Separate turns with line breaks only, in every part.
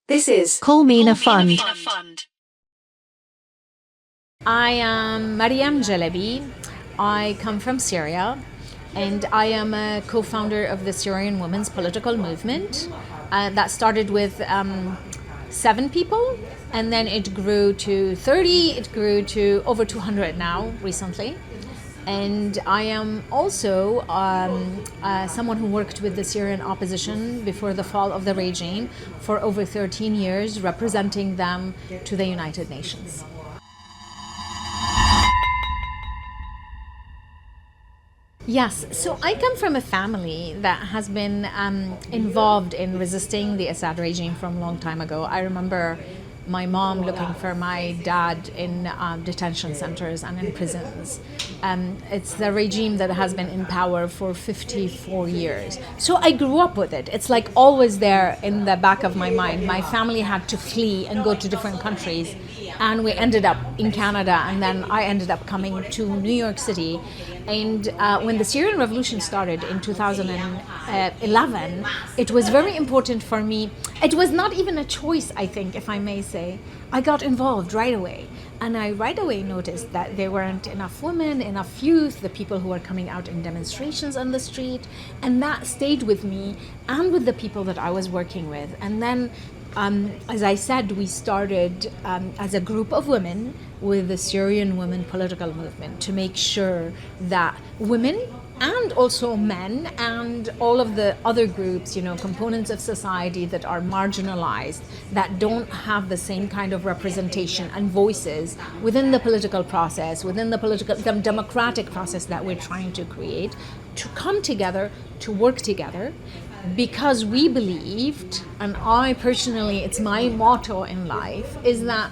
This is
Call Me in a Fund.
I am Mariam Jalabi. I come from Syria and I am a co-founder of the Syrian Women's Political Movement that started with 7 people, and then it grew to 30, it grew to over 200 now recently. And I am also someone who worked with the Syrian opposition before the fall of the regime for over 13 years, representing them to the United Nations. Yes, so I come from a family that has been involved in resisting the Assad regime from a long time ago. I remember my mom looking for my dad in detention centers and in prisons. It's the regime that has been in power for 54 years. So I grew up with it. It's like always there in the back of my mind. My family had to flee and go to different countries, and we ended up in Canada, and then I ended up coming to New York City. And when the Syrian Revolution started in 2011, it was very important for me. It was not even a choice, I think, if I may say. I got involved right away. And I right away noticed that there weren't enough women, enough youth, the people who were coming out in demonstrations on the street. And that stayed with me and with the people that I was working with. And then as I said, we started as a group of women with the Syrian Women Political Movement to make sure that women and also men and all of the other groups, components of society that are marginalized, that don't have the same kind of representation and voices within the political process, within the democratic process that we're trying to create, to come together, to work together. Because we believed, and I personally, it's my motto in life, is that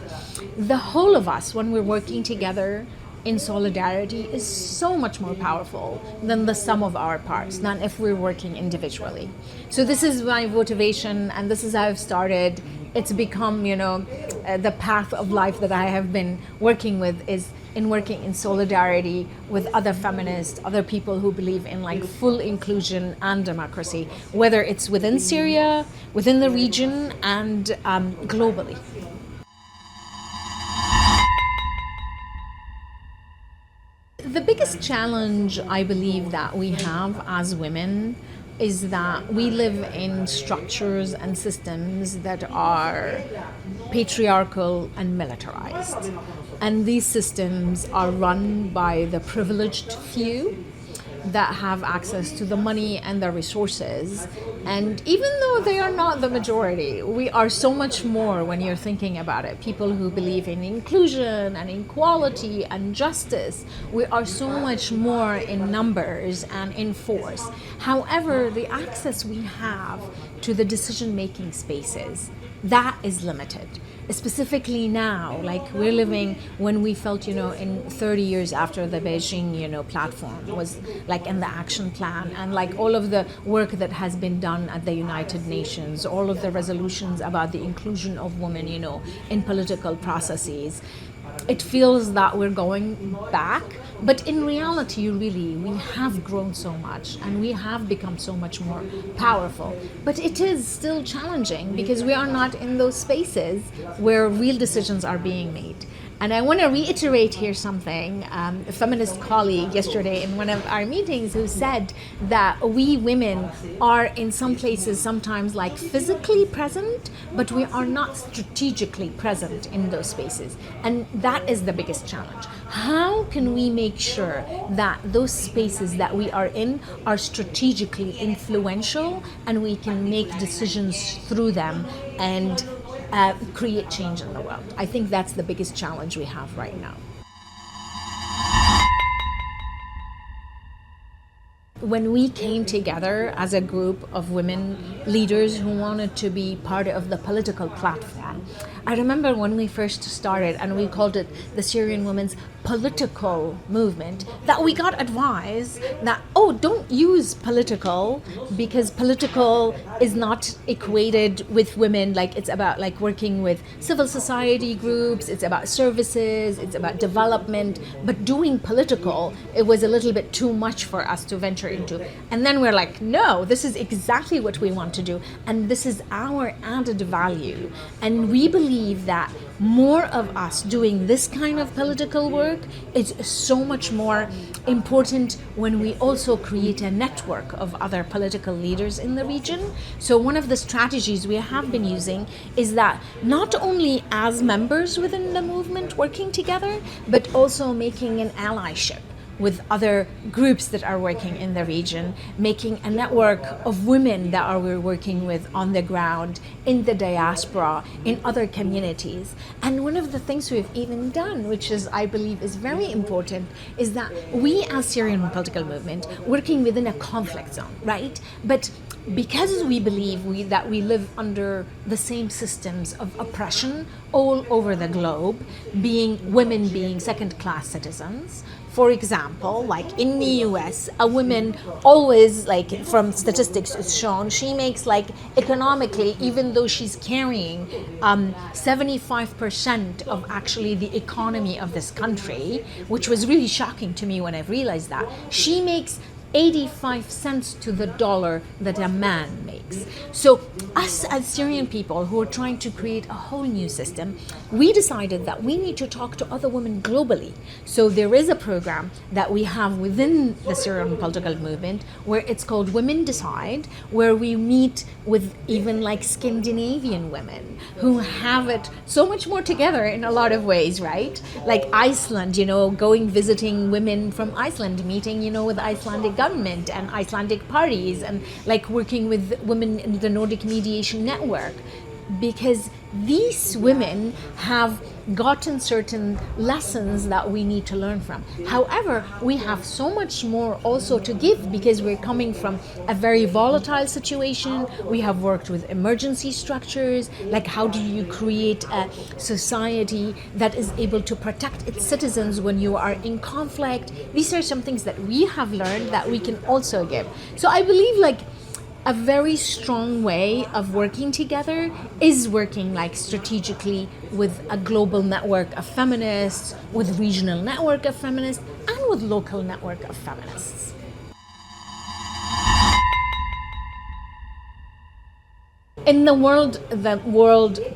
the whole of us, when we're working together in solidarity, is so much more powerful than the sum of our parts, than if we're working individually. So this is my motivation, and this is how I've started. It's become, the path of life that I have been working with is in working in solidarity with other feminists, other people who believe in full inclusion and democracy, whether it's within Syria, within the region, and globally. The biggest challenge I believe that we have as women is that we live in structures and systems that are patriarchal and militarized. And these systems are run by the privileged few that have access to the money and the resources. And even though they are not the majority, we are so much more when you're thinking about it. People who believe in inclusion and equality and justice, we are so much more in numbers and in force. However, the access we have to the decision-making spaces, that is limited. Specifically now, we're living when we felt, in 30 years after the Beijing, platform was in the action plan, and all of the work that has been done at the United Nations, all of the resolutions about the inclusion of women, in political processes. It feels that we're going back, but in reality, really, we have grown so much and we have become so much more powerful. But it is still challenging because we are not in those spaces where real decisions are being made. And I want to reiterate here something, a feminist colleague yesterday in one of our meetings who said that we women are in some places sometimes physically present, but we are not strategically present in those spaces. And that is the biggest challenge. How can we make sure that those spaces that we are in are strategically influential and we can make decisions through them and create change in the world? I think that's the biggest challenge we have right now. When we came together as a group of women leaders who wanted to be part of the political platform, I remember when we first started and we called it the Syrian Women's Political Movement, that we got advice that, don't use political because political is not equated with women. It's about working with civil society groups, it's about services, it's about development, but doing political, it was a little bit too much for us to venture into. And then we're like, no, this is exactly what we want to do. And this is our added value. And we believe that more of us doing this kind of political work is so much more important when we also create a network of other political leaders in the region. So one of the strategies we have been using is that not only as members within the movement working together, but also making an allyship with other groups that are working in the region, making a network of women that we're working with on the ground, in the diaspora, in other communities. And one of the things we've even done, which is, I believe, is very important, is that we as Syrian political movement, working within a conflict zone, right? But because we believe that we live under the same systems of oppression all over the globe, women being second-class citizens. For example, like in the US, a woman always, like from statistics is shown, she makes like economically, even though she's carrying 75% of actually the economy of this country, which was really shocking to me when I realized that, she makes 85 cents to the dollar that a man makes. So us as Syrian people who are trying to create a whole new system, we decided that we need to talk to other women globally. So there is a program that we have within the Syrian political movement where it's called Women Decide, where we meet with even like Scandinavian women who have it so much more together in a lot of ways, right? Like Iceland, going visiting women from Iceland, meeting, with Icelandic government and Icelandic parties, and like working with women in the Nordic Mediation Network, because these women have gotten certain lessons that we need to learn from. However, we have so much more also to give because we're coming from a very volatile situation. We have worked with emergency structures, like how do you create a society that is able to protect its citizens when you are in conflict. These are some things that we have learned that we can also give. So I believe like a very strong way of working together is working like strategically with a global network of feminists, with regional network of feminists, and with local network of feminists. In the world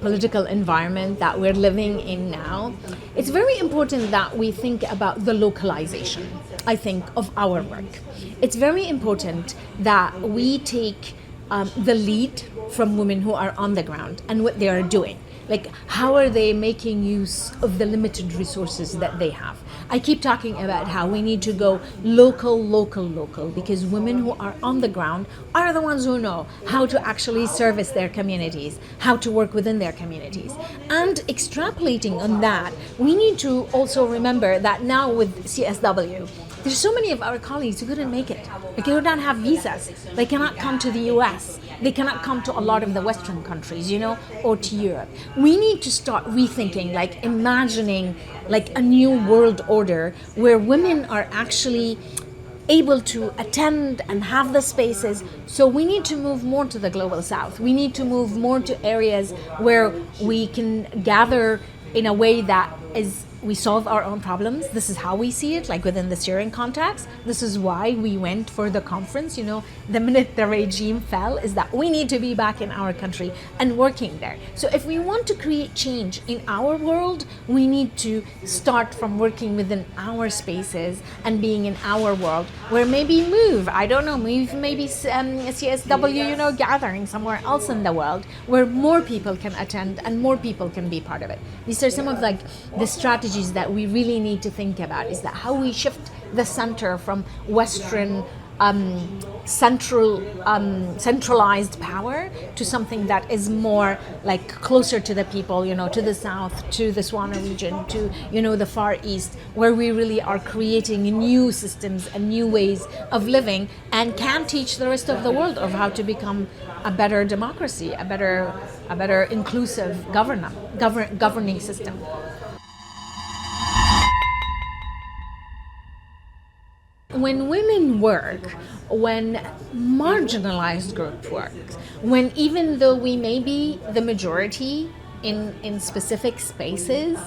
political environment that we're living in now, it's very important that we think about the localization, I think, of our work. It's very important that we take the lead from women who are on the ground and what they are doing. Like, how are they making use of the limited resources that they have? I keep talking about how we need to go local, because women who are on the ground are the ones who know how to actually service their communities, how to work within their communities. And extrapolating on that, we need to also remember that now with CSW, there's so many of our colleagues who couldn't make it. They do not have visas. They cannot come to the US. They cannot come to a lot of the Western countries, or to Europe. We need to start rethinking, like imagining like a new world order where women are actually able to attend and have the spaces. So we need to move more to the global south. We need to move more to areas where we can gather in a way that is we solve our own problems. This is how we see it, like within the Syrian context. This is why we went for the conference, the minute the regime fell, is that we need to be back in our country and working there. So if we want to create change in our world, we need to start from working within our spaces and being in our world, where maybe maybe CSW, gathering somewhere else in the world where more people can attend and more people can be part of it. These are some of like the strategies that we really need to think about, is that how we shift the center from Western centralized power to something that is more like closer to the people, to the south, to the Swana region, to, the Far East, where we really are creating new systems and new ways of living and can teach the rest of the world of how to become a better democracy, a better inclusive governing system. When women work, when marginalized group works, when even though we may be the majority, in specific spaces,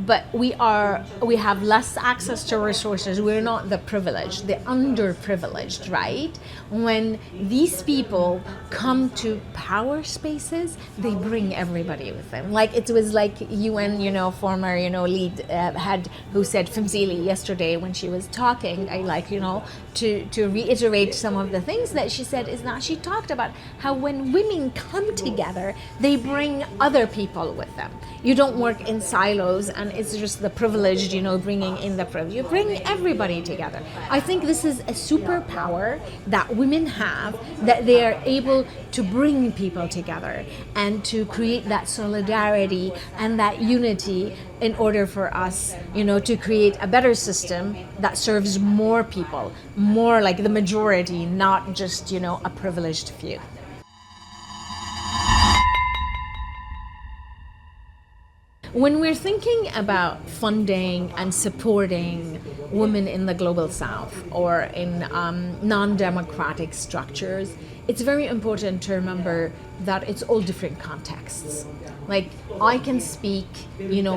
but we have less access to resources. We're not the privileged, the underprivileged, right? When these people come to power spaces, they bring everybody with them. Like it was like UN, former, lead head who said Femzili yesterday when she was talking. I like, to reiterate some of the things that she said is that she talked about how when women come together, they bring other people with them. You don't work in silos and it's just the privileged, bringing in the privilege. You bring everybody together. I think this is a superpower that women have, that they are able to bring people together and to create that solidarity and that unity in order for us, to create a better system that serves more people, more like the majority, not just, a privileged few. When we're thinking about funding and supporting women in the global south or in non-democratic structures, it's very important to remember that it's all different contexts. Like I can speak,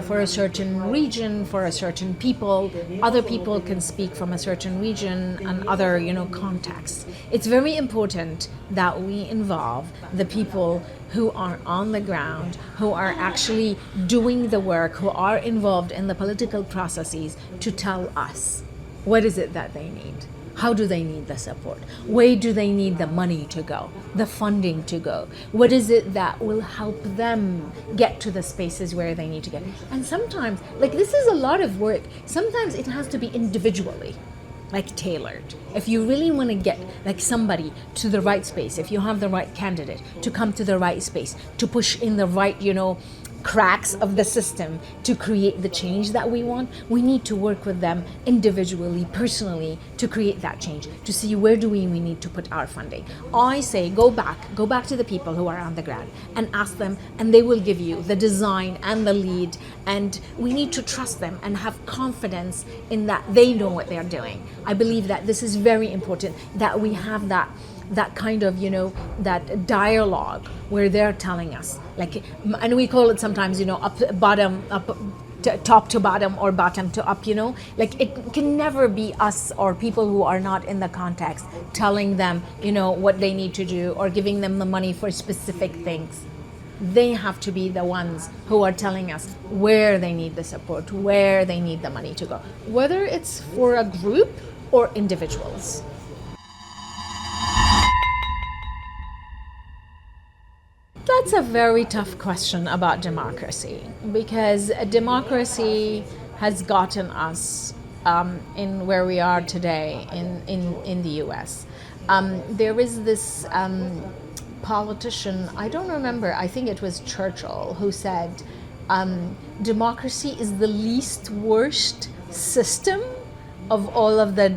for a certain region, for a certain people, other people can speak from a certain region and other, contexts. It's very important that we involve the people who are on the ground, who are actually doing the work, who are involved in the political processes to tell us what is it that they need. How do they need the support? Where do they need the money to go, the funding to go? What is it that will help them get to the spaces where they need to get? And sometimes, this is a lot of work. Sometimes it has to be individually, tailored. If you really want to get somebody to the right space, if you have the right candidate to come to the right space, to push in the right, cracks of the system to create the change that we want, we need to work with them individually, personally, to create that change, to see where do we need to put our funding. I say go back to the people who are on the ground and ask them, and they will give you the design and the lead, and we need to trust them and have confidence in that they know what they're doing. I believe that this is very important, that we have that kind of, that dialogue where they're telling us, and we call it sometimes, top to bottom or bottom to up, it can never be us or people who are not in the context telling them, what they need to do or giving them the money for specific things. They have to be the ones who are telling us where they need the support, where they need the money to go, whether it's for a group or individuals. That's a very tough question about democracy, because democracy has gotten us in where we are today in the US. There is this politician, I don't remember, I think it was Churchill, who said democracy is the least worst system of all of the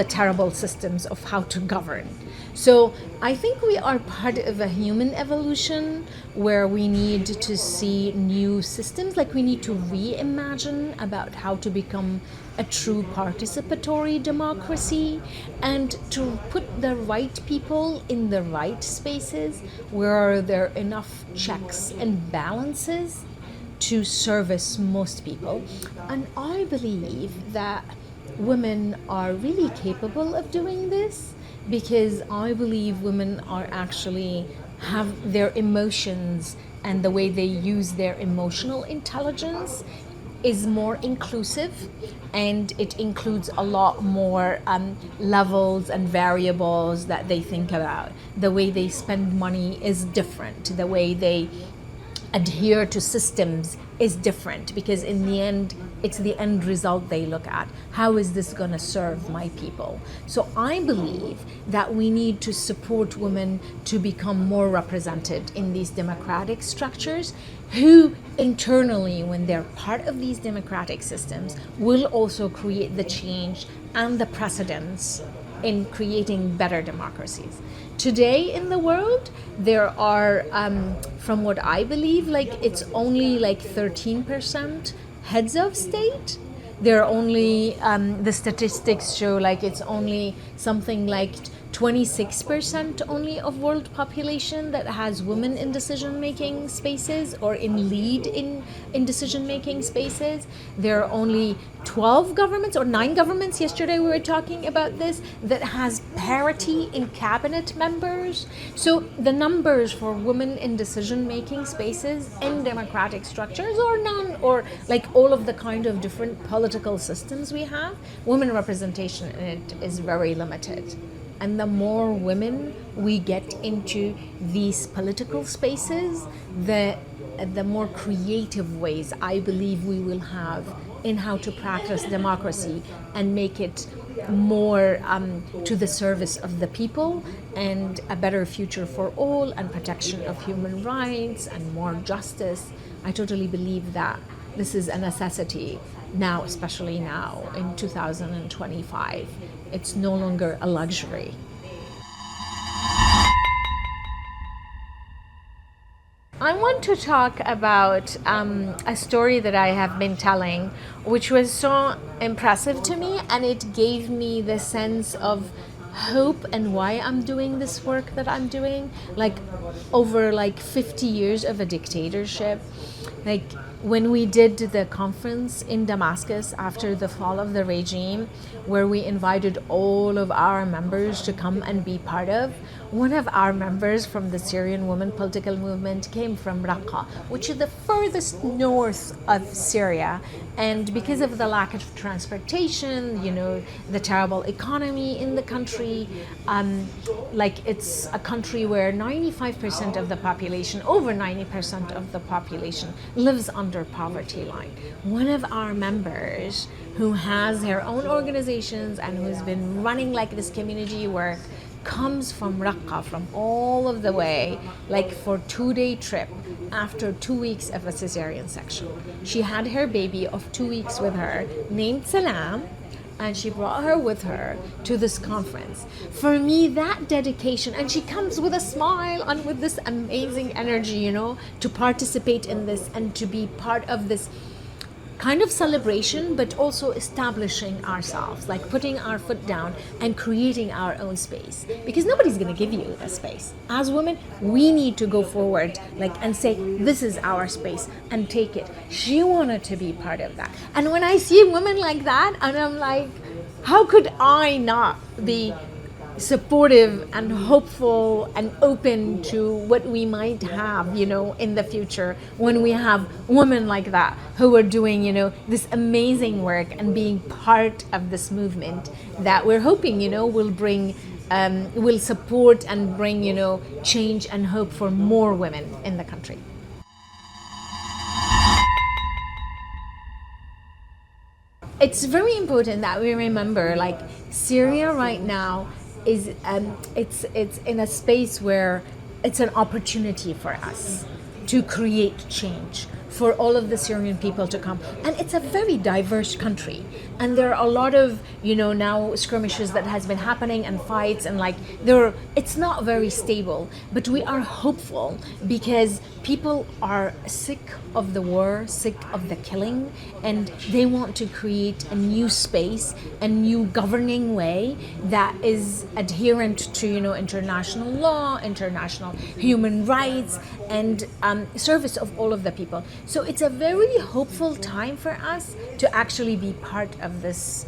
terrible systems of how to govern. So I think we are part of a human evolution where we need to see new systems, we need to reimagine about how to become a true participatory democracy and to put the right people in the right spaces where there are enough checks and balances to service most people. And I believe that women are really capable of doing this, because I believe women are actually have their emotions and the way they use their emotional intelligence is more inclusive, and it includes a lot more levels and variables that they think about. The way they spend money is different. The way they adhere to systems is different, because in the end, it's the end result they look at. How is this going to serve my people? So I believe that we need to support women to become more represented in these democratic structures, who internally, when they're part of these democratic systems, will also create the change and the precedents in creating better democracies. Today in the world, there are, from what I believe, it's only 13% heads of state. There are only, the statistics show it's only something like 26% only of world population that has women in decision-making spaces or in lead in decision-making spaces. There are only 12 governments or 9 governments, yesterday we were talking about this, that has parity in cabinet members. So the numbers for women in decision-making spaces in democratic structures or none, or like all of the kind of different political systems we have, women representation in it is very limited. And the more women we get into these political spaces, the more creative ways I believe we will have in how to practice democracy and make it more to the service of the people and a better future for all and protection of human rights and more justice. I totally believe that this is a necessity now, especially now in 2025. It's no longer a luxury. I want to talk about a story that I have been telling, which was so impressive to me, and it gave me the sense of hope and why I'm doing this work that I'm doing. Like over 50 years of a dictatorship, like when we did the conference in Damascus after the fall of the regime, where we invited all of our members to come and be part of, one of our members from the Syrian women political movement came from Raqqa, which is the furthest north of Syria. And because of the lack of transportation, the terrible economy in the country, it's a country where 95% of the population, over 90% of the population, lives under poverty line. One of our members, who has her own organizations and who's been running this community work, comes from Raqqa, from all of the way, for 2-day trip after 2 weeks of a cesarean section. She had her baby of 2 weeks with her, named Salam, and she brought her with her to this conference. For me, that dedication, and she comes with a smile and with this amazing energy, to participate in this and to be part of this kind of celebration, but also establishing ourselves, putting our foot down and creating our own space, because nobody's going to give you a space. As women, we need to go forward and say, this is our space, and take it. She wanted to be part of that. And when I see women like that, and I'm like, how could I not be supportive and hopeful and open to what we might have, in the future, when we have women like that who are doing, this amazing work and being part of this movement that we're hoping, will bring, will support and bring, change and hope for more women in the country. It's very important that we remember, Syria right now is it's in a space where it's an opportunity for us to create change for all of the Syrian people to come. And it's a very diverse country. And there are a lot of, now skirmishes that has been happening and fights and it's not very stable. But we are hopeful because people are sick of the war, sick of the killing, and they want to create a new space, a new governing way that is adherent to, international law, international human rights, and service of all of the people. So it's a very hopeful time for us to actually be part of this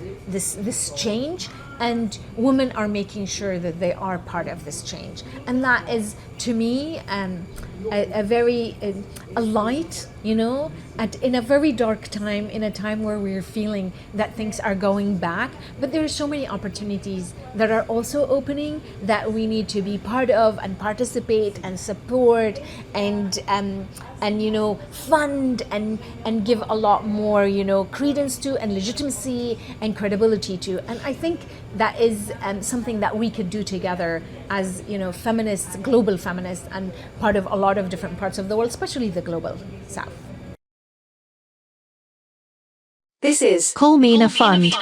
change, and women are making sure that they are part of this change. And that is, to me, a light, in a very dark time, in a time where we're feeling that things are going back. But there are so many opportunities that are also opening that we need to be part of and participate and support and fund and give a lot more, credence to and legitimacy and credibility to. And I think that is something that we could do together as, feminists, global feminists, and part of a lot of different parts of the world, especially the global South.
This is Call Me in a Fund.